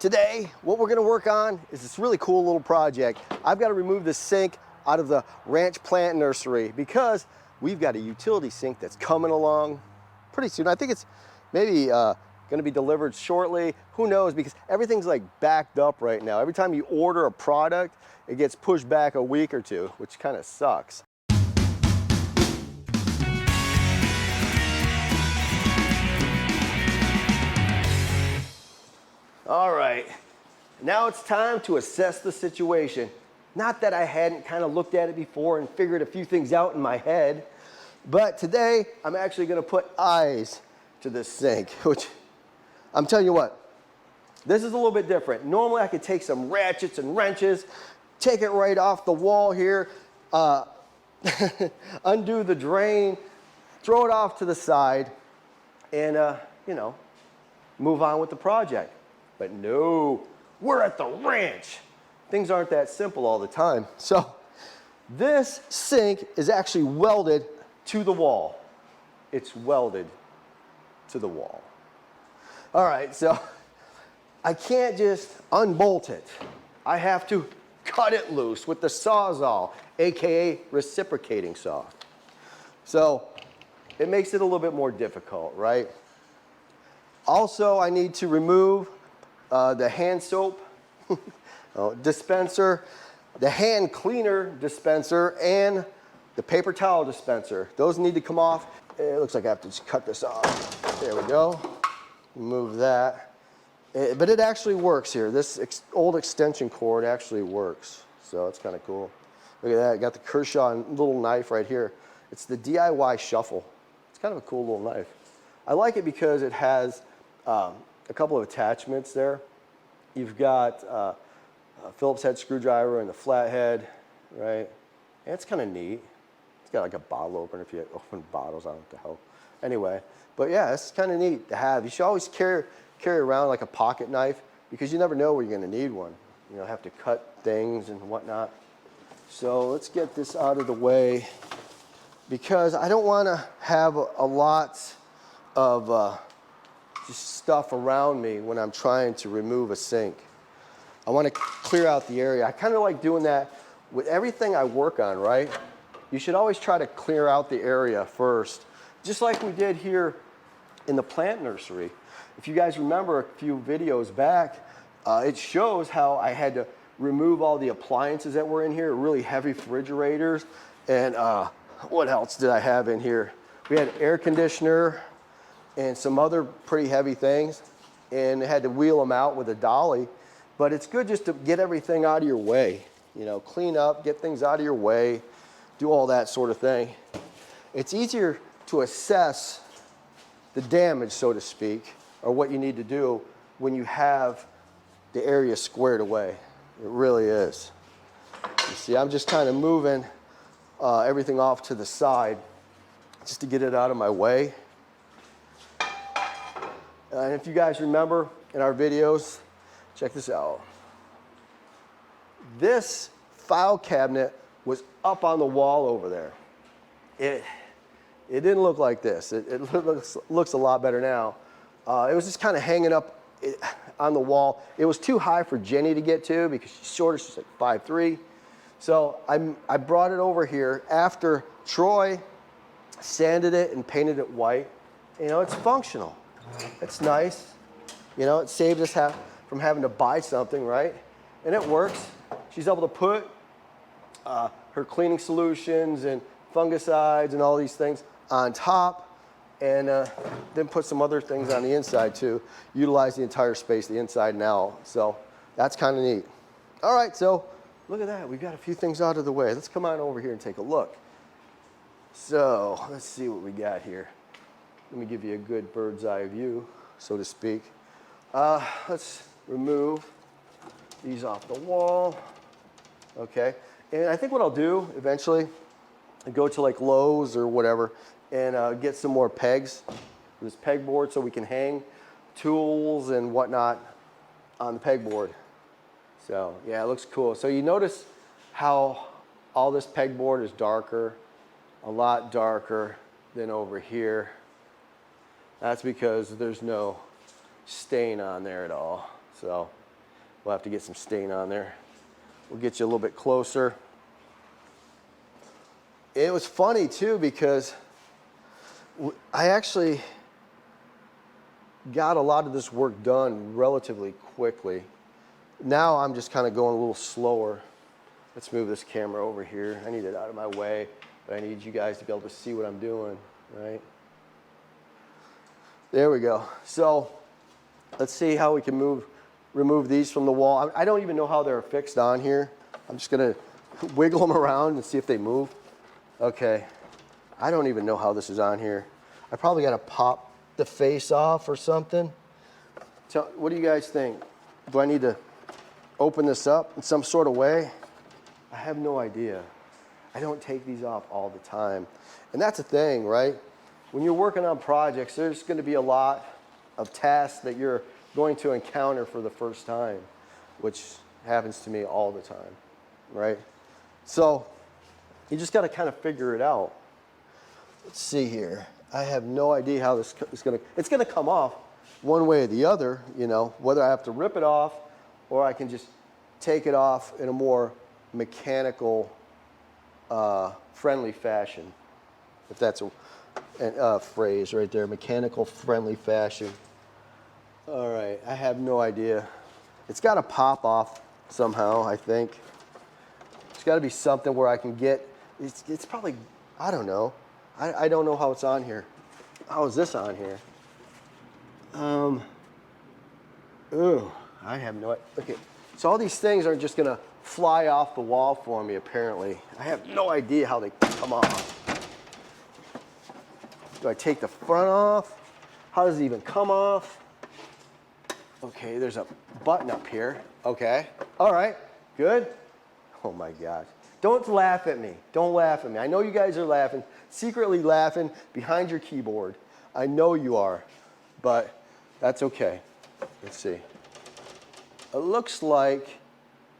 Today, what we're gonna work on is this really cool little project. I've got to remove the sink out of the ranch plant nursery because we've got a utility sink that's coming along pretty soon. I think it's maybe gonna be delivered shortly. Who knows, because everything's like backed up right now. Every time you order a product, it gets pushed back a week or two, which kind of sucks. All right, now it's time to assess the situation. Not that I hadn't kind of looked at it before and figured a few things out in my head, but today I'm actually gonna put eyes to this sink, which I'm telling you what, this is a little bit different. Normally I could take some ratchets and wrenches, take it right off the wall here, undo the drain, throw it off to the side, and you know, move on with the project. But no, we're at the ranch. Things aren't that simple all the time. So this sink is actually welded to the wall. It's welded to the wall. All right, so I can't just unbolt it. I have to cut it loose with the Sawzall, AKA reciprocating saw. So it makes it a little bit more difficult, right? Also, I need to remove the hand soap dispenser, the hand cleaner dispenser, and the paper towel dispenser. Those need to come off. It looks like I have to just cut this off. There we go. Remove that. But it actually works here. This old extension cord actually works. So it's kind of cool. Look at that. I got the Kershaw little knife right here. It's the DIY shuffle. It's kind of a cool little knife. I like it because it has a couple of attachments there. You've got a Phillips head screwdriver and the flathead, right? And it's kind of neat. It's got like a bottle opener if you open bottles, I don't know what the hell. Anyway, but yeah, it's kind of neat to have. You should always carry around like a pocket knife because you never know where you're gonna need one. You know, have to cut things and whatnot. So let's get this out of the way because I don't wanna have a lot of just stuff around me when I'm trying to remove a sink. I want to clear out the area. I kind of like doing that with everything I work on, right? You should always try to clear out the area first, just like we did here in the plant nursery. If you guys remember a few videos back, it shows how I had to remove all the appliances that were in here, really heavy refrigerators, and what else did I have in here? We had air conditioner, and some other pretty heavy things, and had to wheel them out with a dolly. But it's good just to get everything out of your way. You know, clean up, get things out of your way, do all that sort of thing. It's easier to assess the damage, so to speak, or what you need to do when you have the area squared away. It really is. You see, I'm just kind of moving everything off to the side just to get it out of my way. And if you guys remember in our videos, check this out. This file cabinet was up on the wall over there. It didn't look like this. It looks a lot better now. It was just kind of hanging up on the wall. It was too high for Jenny to get to because she's shorter, she's like 5'3". So I brought it over here after Troy sanded it and painted it white. You know, it's functional. It's nice. You know, it saved us from having to buy something, right? And it works. She's able to put her cleaning solutions and fungicides and all these things on top, and then put some other things on the inside too. Utilize the entire space, the inside and out. So that's kind of neat. All right, so look at that. We've got a few things out of the way. Let's come on over here and take a look. So let's see what we got here. Let me give you a good bird's eye view, so to speak. Let's remove these off the wall. Okay, and I think what I'll do eventually, go to like Lowe's or whatever and get some more pegs, this pegboard, so we can hang tools and whatnot on the pegboard. So yeah, it looks cool. So you notice how all this pegboard is darker, a lot darker than over here. That's because there's no stain on there at all. So We'll have to get some stain on there. We'll get you a little bit closer. It was funny too because I actually got a lot of this work done relatively quickly. Now I'm just kind of going a little slower. Let's move this camera over here. I need it out of my way, but I need you guys to be able to see what I'm doing, right? There we go. So let's see how we can remove these from the wall. I don't even know how they're fixed on here. I'm just gonna wiggle them around and see if they move. Okay, I don't even know how this is on here. I probably gotta pop the face off or something. So what do you guys think? Do I need to open this up in some sort of way? I have no idea. I don't take these off all the time. And that's the thing, right? When you're working on projects, there's gonna be a lot of tasks that you're going to encounter for the first time, which happens to me all the time, right? So you just gotta kind of figure it out. Let's see here. I have no idea how this is it's gonna come off one way or the other, you know, whether I have to rip it off or I can just take it off in a more mechanical, friendly fashion, if that's a phrase right there, mechanical friendly fashion. All right, I have no idea. It's got to pop off somehow, I think. It's got to be something where I can get, it's probably, I don't know. I don't know how it's on here. How is this on here? I have no idea. Okay, so all these things are just gonna fly off the wall for me, apparently. I have no idea how they come off. Do I take the front off? How does it even come off? Okay, there's a button up here. Okay, all right, good. Oh my gosh. Don't laugh at me. Don't laugh at me. I know you guys are laughing, secretly laughing behind your keyboard. I know you are, but that's okay. Let's see. It looks like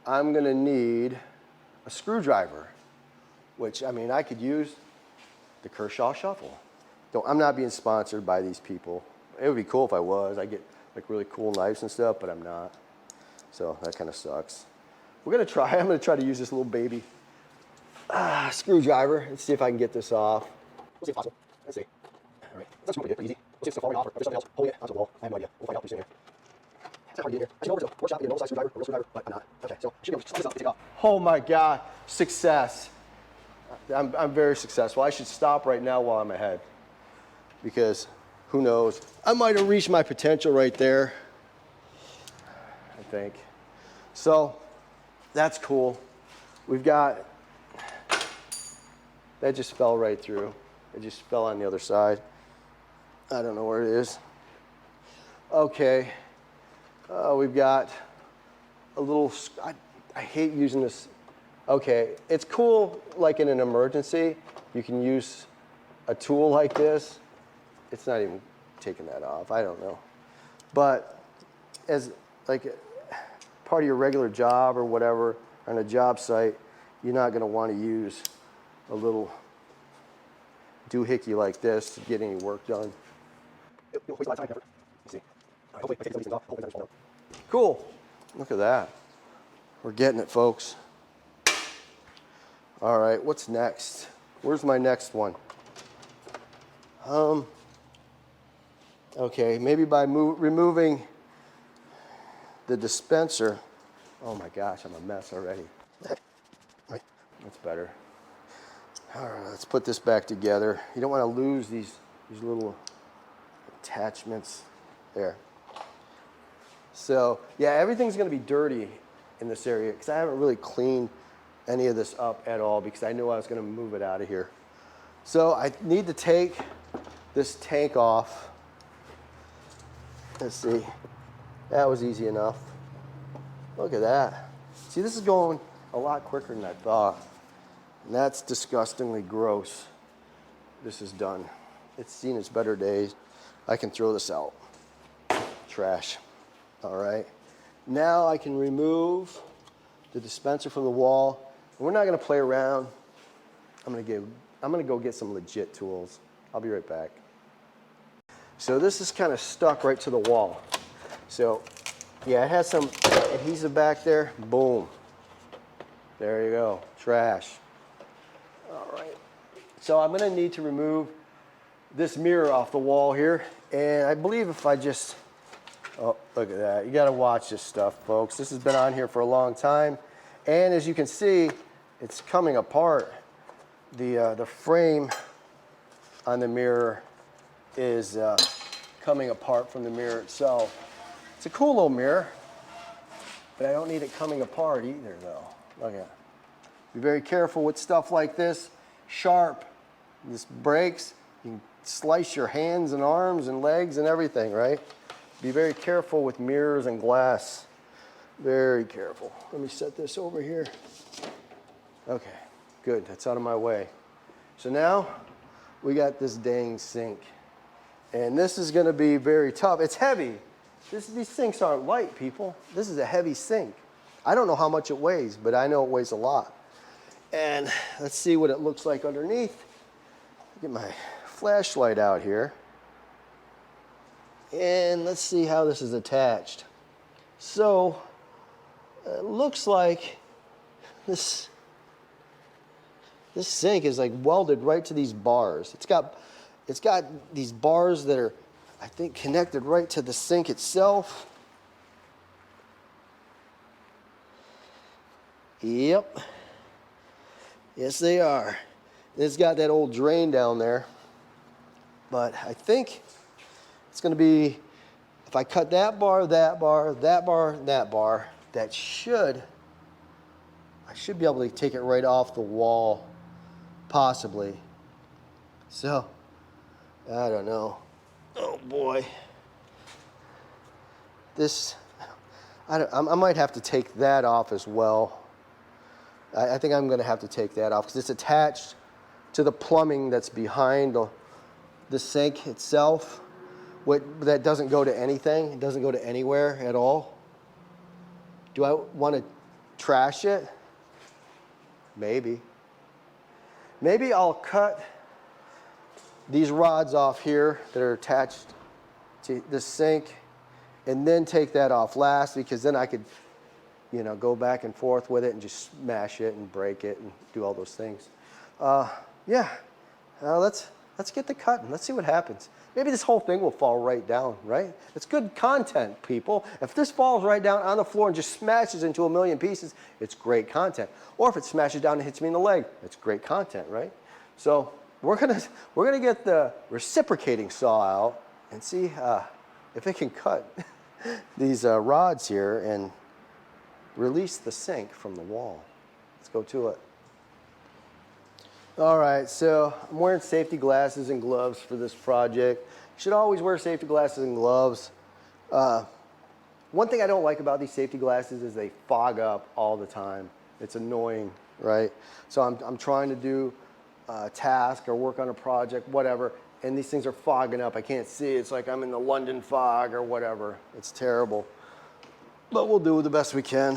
I'm gonna need a screwdriver, which, I mean, I could use the Kershaw Shuffle. I'm not being sponsored by these people. It would be cool if I was. I get like really cool knives and stuff, but I'm not. So that kind of sucks. I'm gonna try to use this little baby screwdriver and see if I can get this off. We'll see if possible. Let's see. All right, that's pretty easy. We'll see if it's falling off or if there's something else holding it onto the wall. I have no idea. We'll find out pretty soon here. It's not hard to get here. I should go over to the workshop and get an oversized screwdriver, or a real screwdriver, but I'm not. Okay, so I should be able to split this up and take it off. Oh my God, success. I'm very successful. I should stop right now while I'm ahead, because who knows? I might have reached my potential right there, I think. So that's cool. We've got, that just fell right through. It just fell on the other side. I don't know where it is. Okay, we've got a little, I hate using this. Okay, it's cool like in an emergency. You can use a tool like this. It's not even taking that off, I don't know. But as like part of your regular job or whatever, on a job site, you're not gonna wanna use a little doohickey like this to get any work done. You'll waste a lot of time and effort. You see. All right, hopefully I take these things off. Hopefully that's cool. Look at that. We're getting it, folks. All right, what's next? Where's my next one? Okay, maybe by removing the dispenser. Oh my gosh, I'm a mess already. Right, that's better. All right, let's put this back together. You don't want to lose these little attachments there. So yeah, everything's gonna be dirty in this area because I haven't really cleaned any of this up at all because I knew I was gonna move it out of here. So I need to take this tank off. Let's see, that was easy enough. Look at that. See, this is going a lot quicker than I thought. And that's disgustingly gross. This is done. It's seen its better days. I can throw this out. Trash. All right. Now I can remove the dispenser from the wall. We're not gonna play around. I'm gonna go get some legit tools. I'll be right back. So this is kind of stuck right to the wall. So yeah, it has some adhesive back there, boom. There you go, trash. All right, so I'm gonna need to remove this mirror off the wall here. And I believe if I just, oh, look at that. You gotta watch this stuff, folks. This has been on here for a long time. And as you can see, it's coming apart. The frame on the mirror is coming apart from the mirror itself. It's a cool little mirror, but I don't need it coming apart either though. Look at it. Be very careful with stuff like this. Sharp, this breaks. You can slice your hands and arms and legs and everything, right? Be very careful with mirrors and glass. Very careful. Let me set this over here. Okay, good, that's out of my way. So now we got this dang sink. And this is gonna be very tough. It's heavy. These sinks aren't light, people. This is a heavy sink. I don't know how much it weighs, but I know it weighs a lot. And let's see what it looks like underneath. Get my flashlight out here. And let's see how this is attached. So it looks like this sink is like welded right to these bars. It's got these bars that are, I think, connected right to the sink itself. Yep. Yes, they are. And it's got that old drain down there. But I think it's going to be, if I cut that bar, that bar, that bar, that bar, I should be able to take it right off the wall, possibly. So, I don't know. Oh boy. I might have to take that off as well. I think I'm going to have to take that off because it's attached to the plumbing that's behind the sink itself. That doesn't go to anything. It doesn't go to anywhere at all. Do I want to trash it? Maybe. Maybe I'll cut these rods off here that are attached to the sink and then take that off last, because then I could, go back and forth with it and just smash it and break it and do all those things. Yeah, let's get the cutting. Let's see what happens. Maybe this whole thing will fall right down, right? It's good content, people. If this falls right down on the floor and just smashes into a million pieces, it's great content. Or if it smashes down and hits me in the leg, it's great content, right? So we're gonna get the reciprocating saw out and see if it can cut these rods here and release the sink from the wall. Let's go to it. All right, so I'm wearing safety glasses and gloves for this project. You should always wear safety glasses and gloves. One thing I don't like about these safety glasses is they fog up all the time. It's annoying, right? So I'm trying to do a task or work on a project, whatever, and these things are fogging up. I can't see. It's like I'm in the London fog or whatever. It's terrible. But we'll do the best we can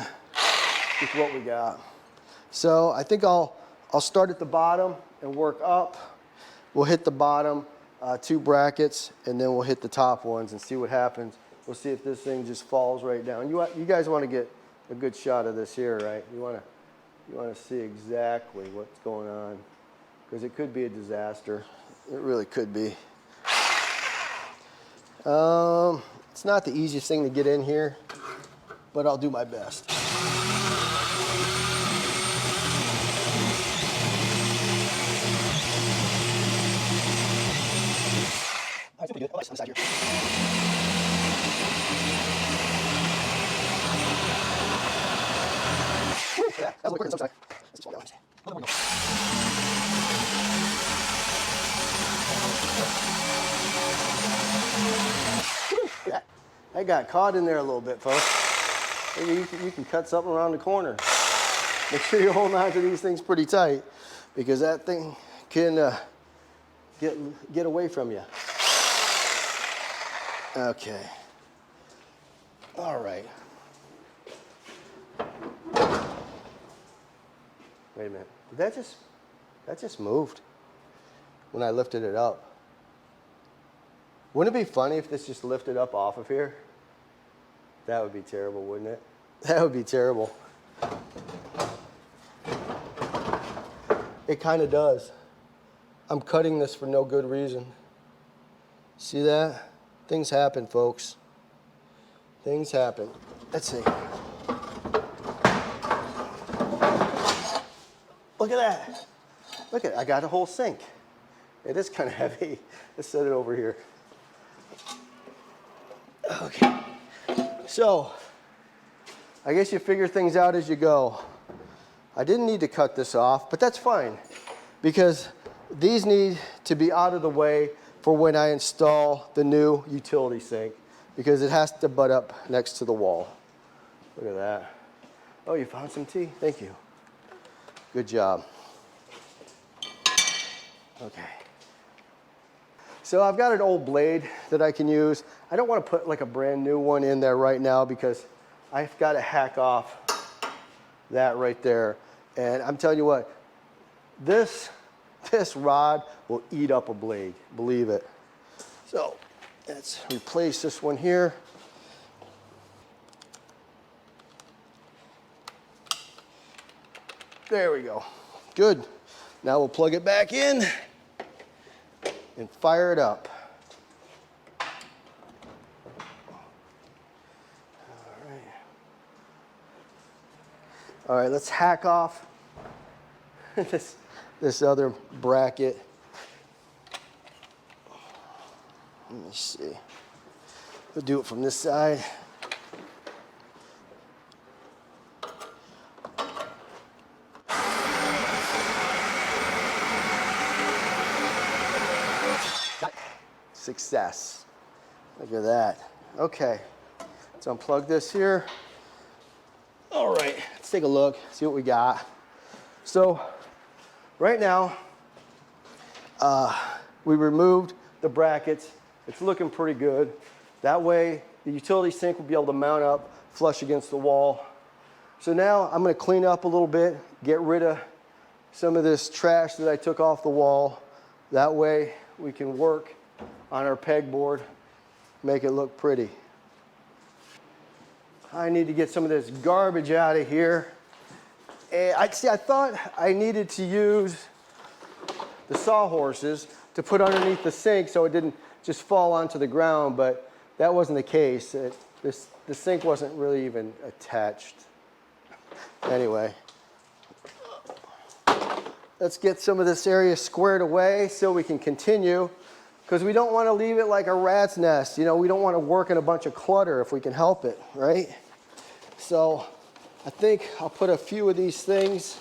with what we got. So I think I'll start at the bottom and work up. We'll hit the bottom 2 brackets, and then we'll hit the top ones and see what happens. We'll see if this thing just falls right down. You guys want to get a good shot of this here, right? You want to see exactly what's going on, because it could be a disaster. It really could be. It's not the easiest thing to get in here, but I'll do my best. That's pretty good. Oh, nice on the side here. Yeah, that was quicker than some side. Let's slow down. A little more. Yeah, I got caught in there a little bit, folks. Maybe you can cut something around the corner. Make sure you're holding on to these things pretty tight, because that thing can get away from you. Okay. All right. Wait a minute. That just moved when I lifted it up. Wouldn't it be funny if this just lifted up off of here? That would be terrible, wouldn't it? That would be terrible. It kind of does. I'm cutting this for no good reason. See that? Things happen, folks. Things happen. Let's see. Look at that. Look at it. I got a whole sink. It is kind of heavy. Let's set it over here. Okay. So, I guess you figure things out as you go. I didn't need to cut this off, but that's fine because these need to be out of the way for when I install the new utility sink because it has to butt up next to the wall. Look at that. Oh, you found some tea? Thank you. Good job. Okay. So I've got an old blade that I can use. I don't want to put like a brand new one in there right now because I've got to hack off that right there. And I'm telling you what, this rod will eat up a blade, believe it. So let's replace this one here. There we go. Good. Now we'll plug it back in and fire it up. All right, let's hack off this other bracket. Let me see. We'll do it from this side. Success. Look at that. Okay, let's unplug this here. All right, let's take a look, see what we got. So, right now, we removed the brackets. It's looking pretty good. That way, the utility sink will be able to mount up flush against the wall. So now I'm gonna clean up a little bit, get rid of some of this trash that I took off the wall. That way, we can work on our pegboard, make it look pretty. I need to get some of this garbage out of here. And I thought I needed to use the sawhorses to put underneath the sink so it didn't just fall onto the ground, but that wasn't the case. The sink wasn't really even attached. Anyway, let's get some of this area squared away so we can continue, because we don't want to leave it like a rat's nest. You know, we don't want to work in a bunch of clutter if we can help it, right? So I think I'll put a few of these things,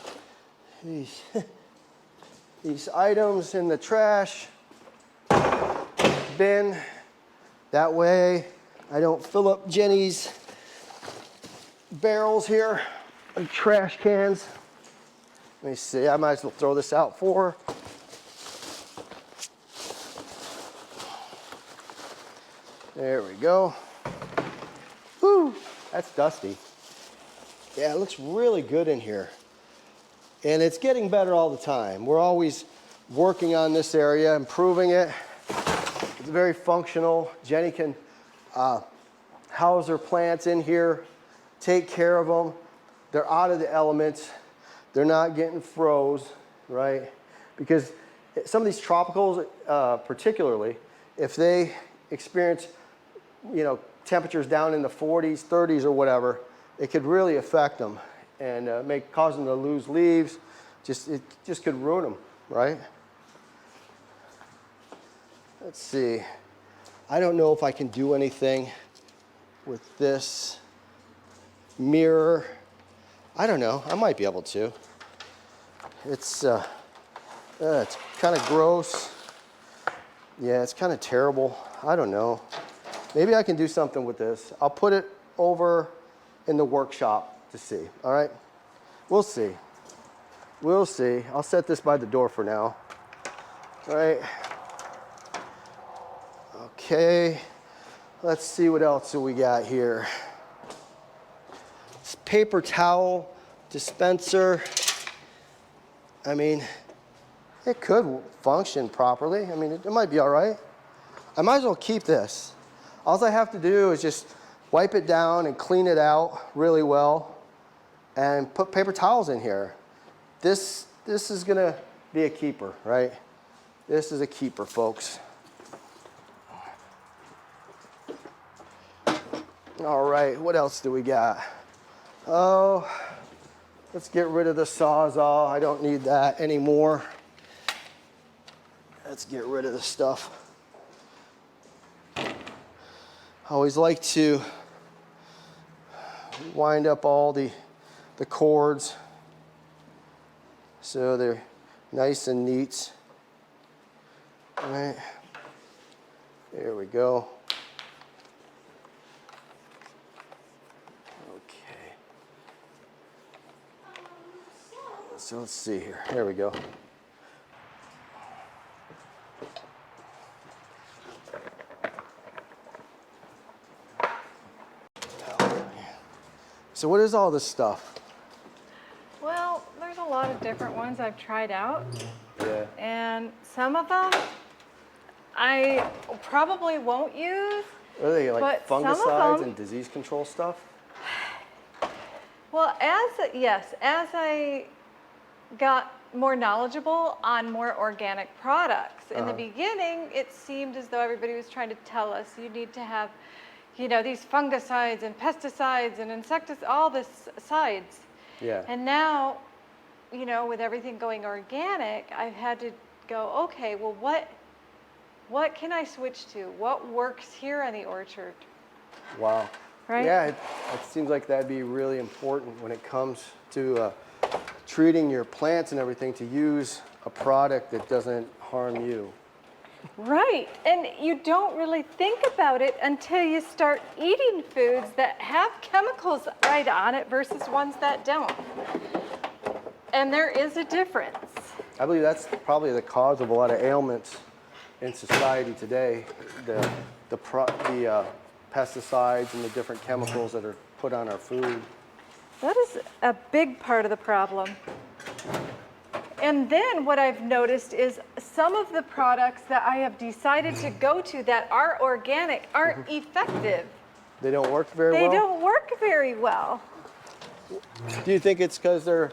these items in the trash bin. That way I don't fill up Jenny's barrels here, and trash cans. Let me see, I might as well throw this out for her. There we go. Whew, that's dusty. Yeah, it looks really good in here. And it's getting better all the time. We're always working on this area, improving it. It's very functional. Jenny can house her plants in here, take care of them. They're out of the elements. They're not getting froze, right? Because some of these tropicals, particularly, if they experience, you know, temperatures down in the 40s, 30s or whatever, it could really affect them and cause them to lose leaves. It just could ruin them, right? Let's see. I don't know if I can do anything with this mirror. I don't know. I might be able to. It's kind of gross. Yeah, it's kind of terrible. I don't know. Maybe I can do something with this. I'll put it over in the workshop to see, all right? We'll see. We'll see. I'll set this by the door for now. All right. Okay. Let's see what else we got here. This paper towel dispenser. I mean, it could function properly. I mean, it might be all right. I might as well keep this. All I have to do is just wipe it down and clean it out really well, and put paper towels in here. This is gonna be a keeper, right? This is a keeper, folks. All right, what else do we got? Oh, let's get rid of the Sawzall. I don't need that anymore. Let's get rid of the stuff. I always like to wind up all the cords so they're nice and neat. All right, there we go. Okay. So let's see here. There we go. So what is all this stuff? Well, there's a lot of different ones I've tried out. Yeah. And some of them I probably won't use. Are they like but some of fungicides them, and disease control stuff? Well, as I got more knowledgeable on more organic products, in the beginning, it seemed as though everybody was trying to tell us you need to have, you know, these fungicides and pesticides and insecticides, all this sides. Yeah. And now, you know, with everything going organic, I've had to go, okay, well, what can I switch to? What works here on the orchard? Wow. Right? Yeah, it seems like that'd be really important when it comes to treating your plants and everything, to use a product that doesn't harm you. Right, and you don't really think about it until you start eating foods that have chemicals right on it versus ones that don't. And there is a difference. I believe that's probably the cause of a lot of ailments in society today, the pesticides and the different chemicals that are put on our food. That is a big part of the problem. And then what I've noticed is some of the products that I have decided to go to that are organic aren't effective. They don't work very well? They don't work very well. Do you think it's because they're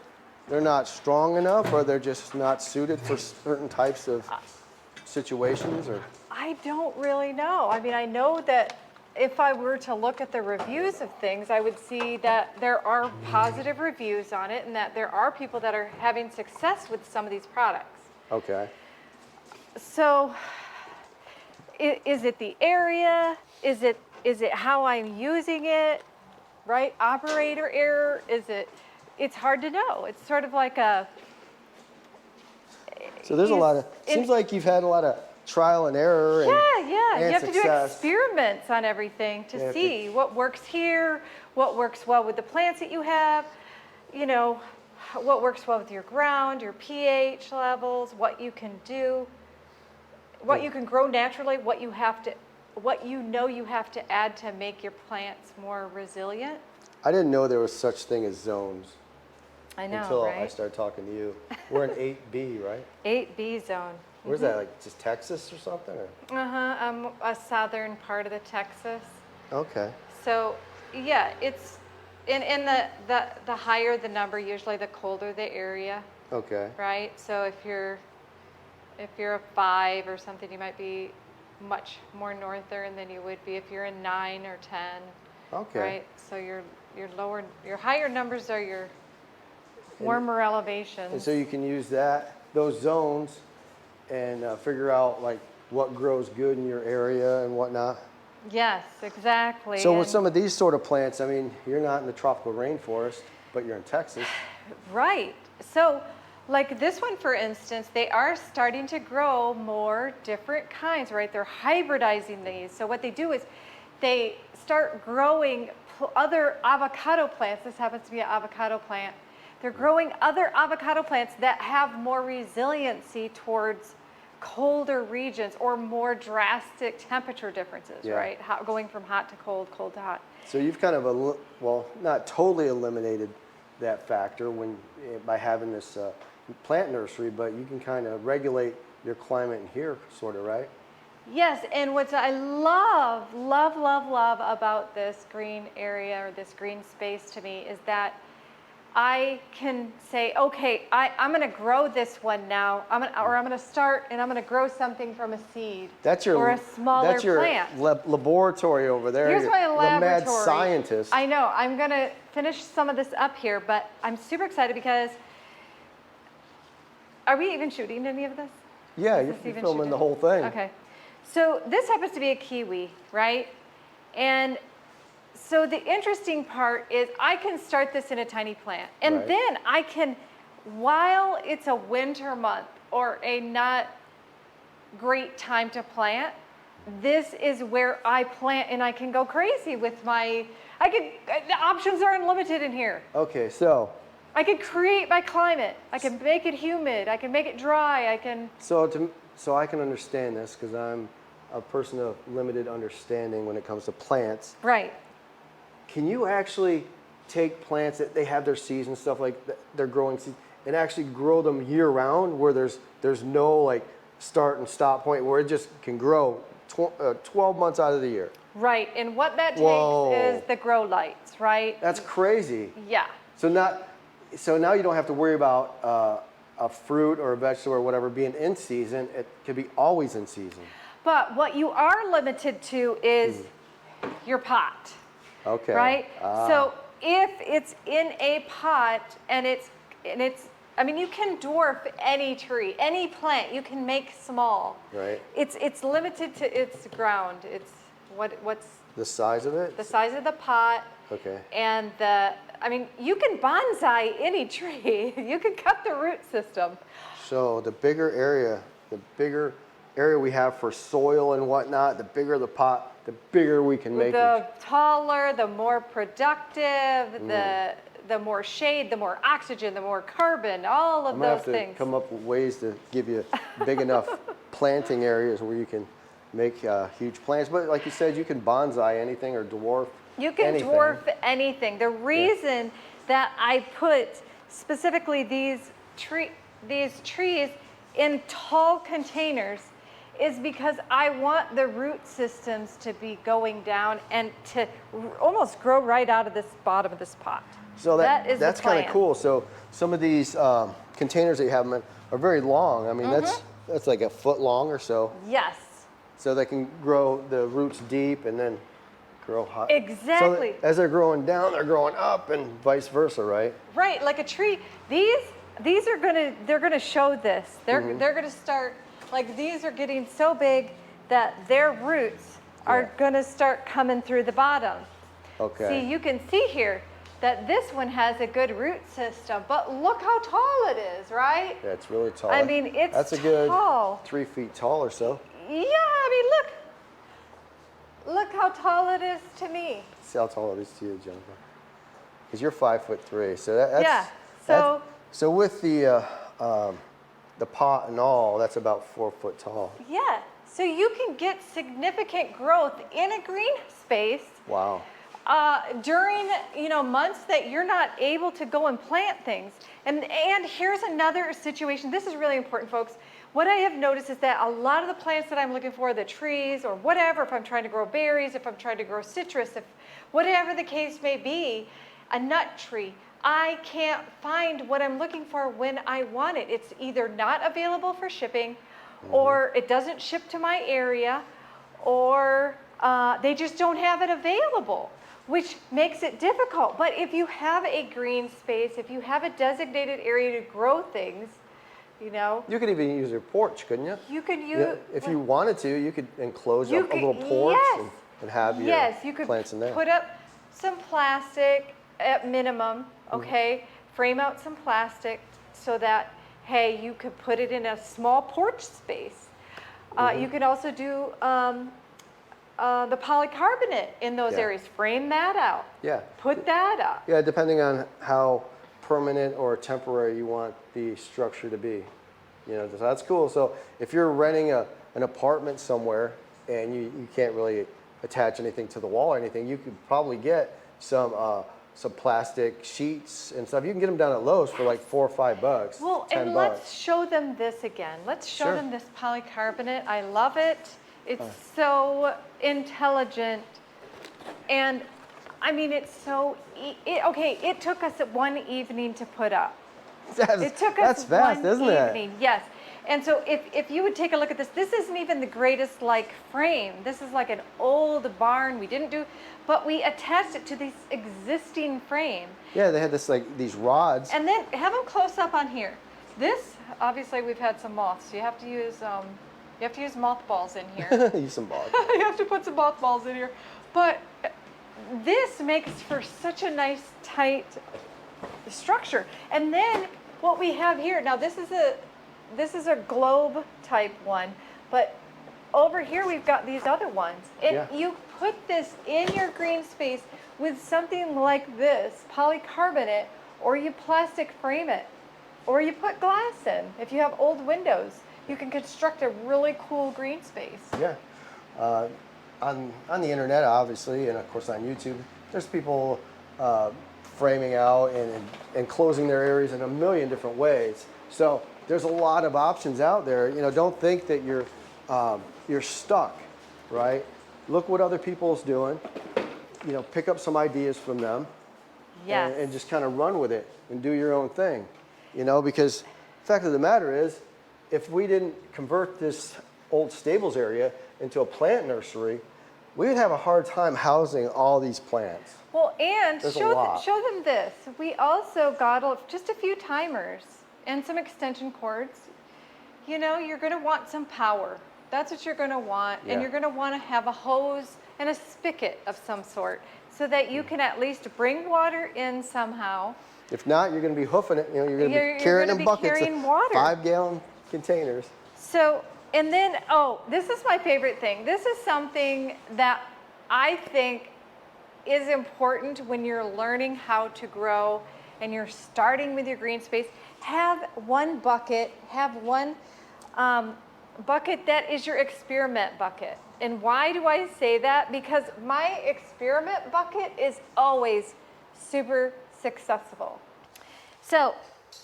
not strong enough, or they're just not suited for certain types of situations? Or I don't really know. I mean, I know that if I were to look at the reviews of things, I would see that there are positive reviews on it and that there are people that are having success with some of these products. Okay. So is it the area? Is it how I'm using it? Right? Operator error? It's hard to know. It's sort of like a... So there's a lot of, seems like you've had a lot of trial and error and Yeah. You have success. to do experiments on everything to see what works here, what works well with the plants that you have, you know, what works well with your ground, your pH levels, what you can do, what you can grow naturally, what you know you have to add to make your plants more resilient. I didn't know there was such thing as zones. I know, until right? I started talking to you. We're in 8B, right? 8B zone. Where's that, like just Texas or something? Or? A southern part of the Texas. Okay. So, yeah, it's in the higher the number, usually the colder the area. Okay. Right. So if you're a 5 or something, you might be much more northern than you would be if you're a 9 or 10. Okay. Right. So your higher numbers are your warmer elevations. And so you can use those zones and figure out like what grows good in your area and whatnot. Yes, exactly. So with some of these sort of plants, I mean, you're not in the tropical rainforest, but you're in Texas. Right. So like this one, for instance, they are starting to grow more different kinds, right? They're hybridizing these. So what they do is they start growing other avocado plants. This happens to be an avocado plant. They're growing other avocado plants that have more resiliency towards colder regions or more drastic temperature differences, right? Going from hot to cold, cold to hot. So you've kind of, well, not totally eliminated that factor by having this plant nursery, but you can kind of regulate your climate in here, sort of, right? Yes, and what I love, love, love, love about this green area or this green space to me is that I can say, okay, I'm going to grow this one now. I'm going to start and I'm going to grow something from a seed or a smaller that's your plant. laboratory over there. Here's my laboratory. The mad scientist. I know. I'm going to finish some of this up here, but I'm super excited because are we even shooting any of this? Yeah, you're filming the whole thing. Okay. So this happens to be a kiwi, right? And so the interesting part is I can start this in a tiny plant. And Right. then I can, while it's a winter month or a not great time to plant, this is where I plant and I can go crazy with the options are unlimited in here. Okay, so. I can create my climate. I can make it humid. I can make it dry. So I can understand this because I'm a person of limited understanding when it comes to plants. Right. Can you actually take plants that they have their seeds and stuff like that, their growing seeds, and actually grow them year round where there's no like start and stop point where it just can grow 12 months out of the year? Right, and what that Whoa. takes is the grow lights, right? That's crazy. Yeah. So now you don't have to worry about a fruit or a vegetable or whatever being in season. It could be always in season. But what you are limited to is your pot. Okay. Right? So if it's in a pot and it's I mean you can dwarf any tree, any plant you can make small. Right. It's limited to its ground. It's what's the size of it? The size of the pot. Okay. And you can bonsai any tree. You can cut the root system. So the bigger area we have for soil and whatnot, the bigger the pot, the bigger we can make it. The taller, the more productive, the more shade, the more oxygen, the more carbon, all of those things. I'm gonna have to come up with ways to give you big enough planting areas where you can make huge plants. But like you said, you can bonsai anything or dwarf. You can anything. dwarf anything. The reason that I put specifically these trees in tall containers is because I want the root systems to be going down and to almost grow right out of this bottom of this pot. So that's kind of cool. So some of these containers that you have them in are very long. I mean, that's like a foot long or so. Yes. So they can grow the roots deep and then grow high. Exactly. So as they're growing down, they're growing up and vice versa, right? Right, like a tree. These are they're gonna show this. They're gonna start, like these are getting so big that their roots are gonna start coming through the bottom. Okay. See, you can see here that this one has a good root system, but look how tall it is, right? Yeah, it's really tall. I mean, it's That's a good tall. 3 feet tall or so. Yeah, I mean, look how tall it is to me. See how tall it is to you, Jennifer. Because you're 5'3", so that's yeah. So with the pot and all, that's about 4 foot tall. Yeah. So you can get significant growth in a green space. Wow. During months that you're not able to go and plant things. And here's another situation. This is really important, folks. What I have noticed is that a lot of the plants that I'm looking for, the trees or whatever, if I'm trying to grow berries, if I'm trying to grow citrus, if whatever the case may be, a nut tree, I can't find what I'm looking for when I want it. It's either not available for shipping, or it doesn't ship to my area, or they just don't have it available, which makes it difficult. But if you have a green space, if you have a designated area to grow things, You could even use your porch, couldn't you? you could use. Yeah, if you wanted to, you could enclose a little porch and have your you could plants in there. put up some plastic at minimum, okay? Frame out some plastic so that, hey, you could put it in a small porch space. You can also do the polycarbonate in those areas. Frame that out. Yeah. Put that up. Yeah, depending on how permanent or temporary you want the structure to be. So that's cool. So if you're renting an apartment somewhere and you can't really attach anything to the wall or anything, you could probably get some plastic sheets and stuff. You can get them down at Lowe's for like $4 or $5. Well, $10. and let's show them this again. Let's show them this polycarbonate. I love it. It's so intelligent, and I mean, it's so, okay, it took us one evening to put up. It took us That's fast, one isn't it? evening, yes. And so if you would take a look at this, this isn't even the greatest like frame. This is like an old barn we didn't do, but we attached it to this existing frame. Yeah, they had this like these rods. And then have them close up on here. This, obviously we've had some moths. You have to use mothballs in here. Use some balls. You have to put some mothballs in here. But this makes for such a nice tight structure. And then what we have here, now this is a globe type one, but over here we've got these other ones. And you put this in your green space with something like this, polycarbonate, or you plastic frame it, or you put glass in. If you have old windows, you can construct a really cool green space. Yeah. On the internet, obviously, and of course on YouTube, there's people framing out and closing their areas in a million different ways. So there's a lot of options out there. You know, don't think that you're stuck, right? Look what other people's doing. You know, pick up some ideas from them. Yes. And just kind of run with it and do your own thing. You know, because the fact of the matter is, if we didn't convert this old stables area into a plant nursery, we would have a hard time housing all these plants. Well, and There's a show lot. them this. We also got just a few timers and some extension cords. You know, you're going to want some power. That's what you're going to want. Yeah. And you're going to want to have a hose and a spigot of some sort so that you can at least bring water in somehow. If not, you're going to be hoofing it. You know, you're going to be carrying in buckets of water. 5-gallon containers. So, and then, oh, this is my favorite thing. This is something that I think is important when you're learning how to grow and you're starting with your green space. Have one bucket, bucket that is your experiment bucket. And why do I say that? Because my experiment bucket is always super successful. So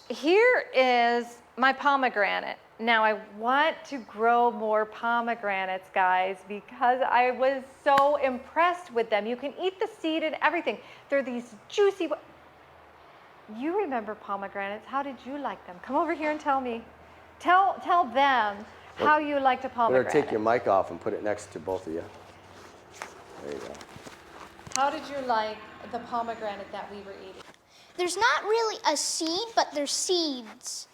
here is my pomegranate. Now I want to grow more pomegranates, guys, because I was so impressed with them. You can eat the seed and everything. They're these juicy. You remember pomegranates. How did you like them? Come over here and tell me. Tell them how you liked a pomegranate. Better take your mic off and put it next to both of you. There you go. How did you like the pomegranate that we were eating? There's not really a seed, but there's seeds.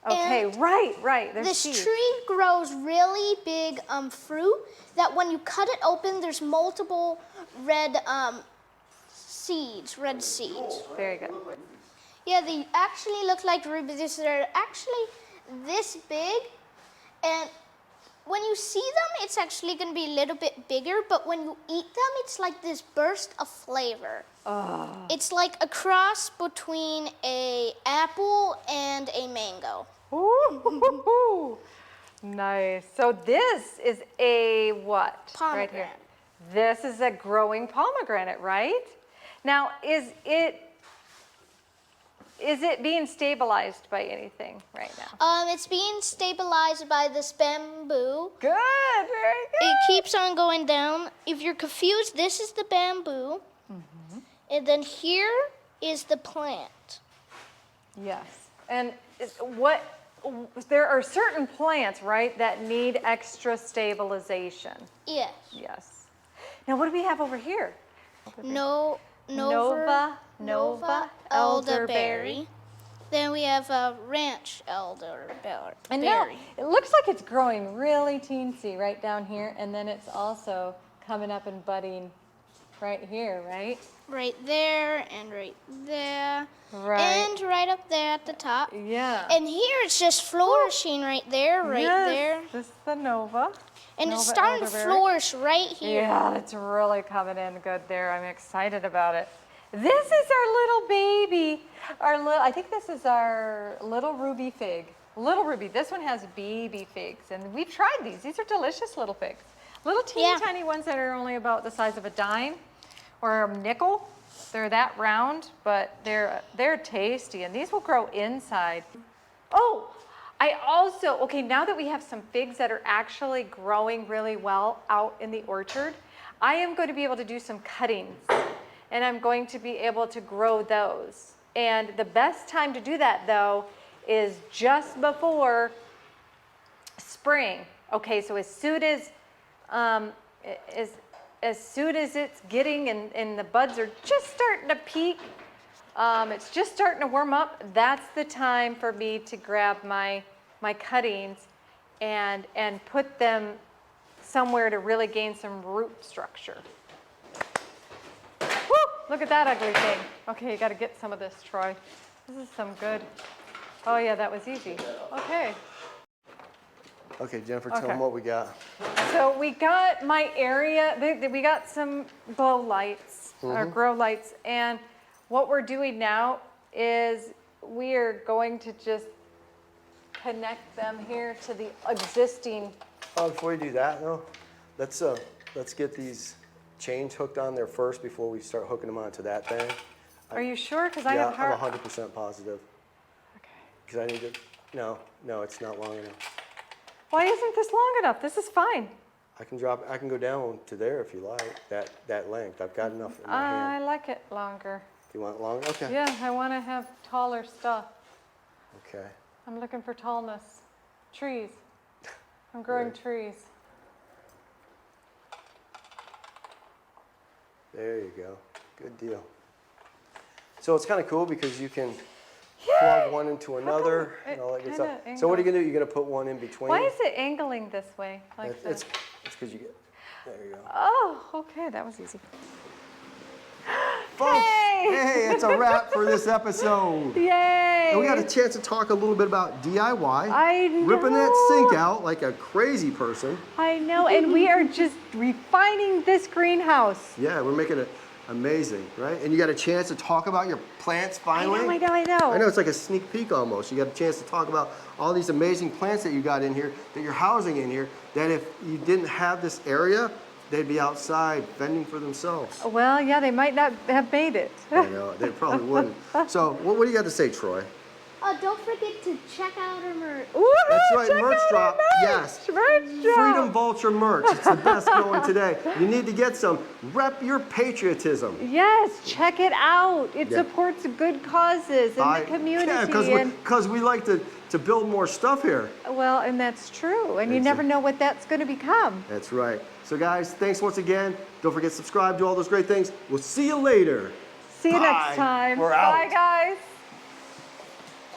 Okay, And right. There's this seeds. tree grows really big fruit that when you cut it open, there's multiple red seeds. Very good. Yeah, they actually look like rubies. They're actually this big, and when you see them, it's actually going to be a little bit bigger, but when you eat them, it's like this burst of flavor. Oh. It's like a cross between an apple and a mango. Ooh, nice. So this is a what? Pomegranate. Right here. This is a growing pomegranate, right? Now, is it being stabilized by anything right now? It's being stabilized by this bamboo. Good, very good. It keeps on going down. If you're confused, this is the bamboo. Mm-hmm. And then here is the plant. Yes. And there are certain plants, right, that need extra stabilization. Yes. Yes. Now, what do we have over here? Nova elderberry. Then we have a ranch elderberry. And now it looks like it's growing really teensy right down here, and then it's also coming up and budding right here, right? Right there and right there. Right. And right up there at the top. Yeah. And here it's just flourishing right there, there. This is the Nova. And Nova it's starting elderberry. to flourish right here. Yeah, it's really coming in good there. I'm excited about it. This is our little baby. I think this is our little ruby fig. Little ruby. This one has baby figs, and we've tried these. These are delicious little figs. Little teeny tiny ones that are only about the size of a dime or a nickel. They're that round, but they're tasty, and these will grow inside. Oh, I also, okay, now that we have some figs that are actually growing really well out in the orchard, I am going to be able to do some cuttings, and I'm going to be able to grow those. And the best time to do that, though, is just before spring. Okay, so as soon as it's getting and the buds are just starting to peak, it's just starting to warm up, that's the time for me to grab my cuttings and put them somewhere to really gain some root structure. Woo! Look at that ugly thing. Okay, you got to get some of this, Troy. This is some good. Oh yeah, that was easy. Okay. Okay, Jennifer, tell them what we got. So we got my area, we got some glow lights, or grow lights, and what we're doing now is we are going to just connect them here to the existing. Oh, before you do that, though, let's get these chains hooked on there first before we start hooking them onto that thing. Are you sure? Because I have Yeah, hard. I'm 100% positive. Okay. Because I need to, no, it's not long enough. Why isn't this long enough? This is fine. I can go down to there if you like, that length. I've got enough in my I hand. like it longer. You want it long? Okay. Yeah, I want to have taller stuff. Okay. I'm looking for tallness. Trees. I'm growing Right. trees. There you go. Good deal. So it's kind of cool because you can plug one into another and all that good stuff. So what are you going to do? You're going to put one in between? Why is it angling this way? Like It's that? because you get, there you go. Oh, okay, that was easy. Folks, Hey! hey, it's a wrap for this episode. Yay! And we got a chance to talk a little bit about DIY. I know. Ripping that sink out like a crazy person. I know, and we are just refining this greenhouse. Yeah, we're making it amazing, right? And you got a chance to talk about your plants finally. I know. I know, it's like a sneak peek almost. You got a chance to talk about all these amazing plants that you got in here, that you're housing in here, that if you didn't have this area, they'd be outside fending for themselves. Well, yeah, they might not have made it. I know, they probably wouldn't. So what do you got to say, Troy? Don't forget to check out our merch. Woo-hoo, That's right, check merch out drop. our Yes. Merch drop. Freedom Vulture merch. It's the best going today. You need to get some. Rep your patriotism. Yes, check it out. It Yeah. supports good causes in the community. Yeah, because we like to build more stuff here. Well, and that's true. And you never know what that's going to become. That's right. So guys, thanks once again. Don't forget to subscribe, do all those great things. We'll see you later. See you Bye. next time. We're out. Bye, guys.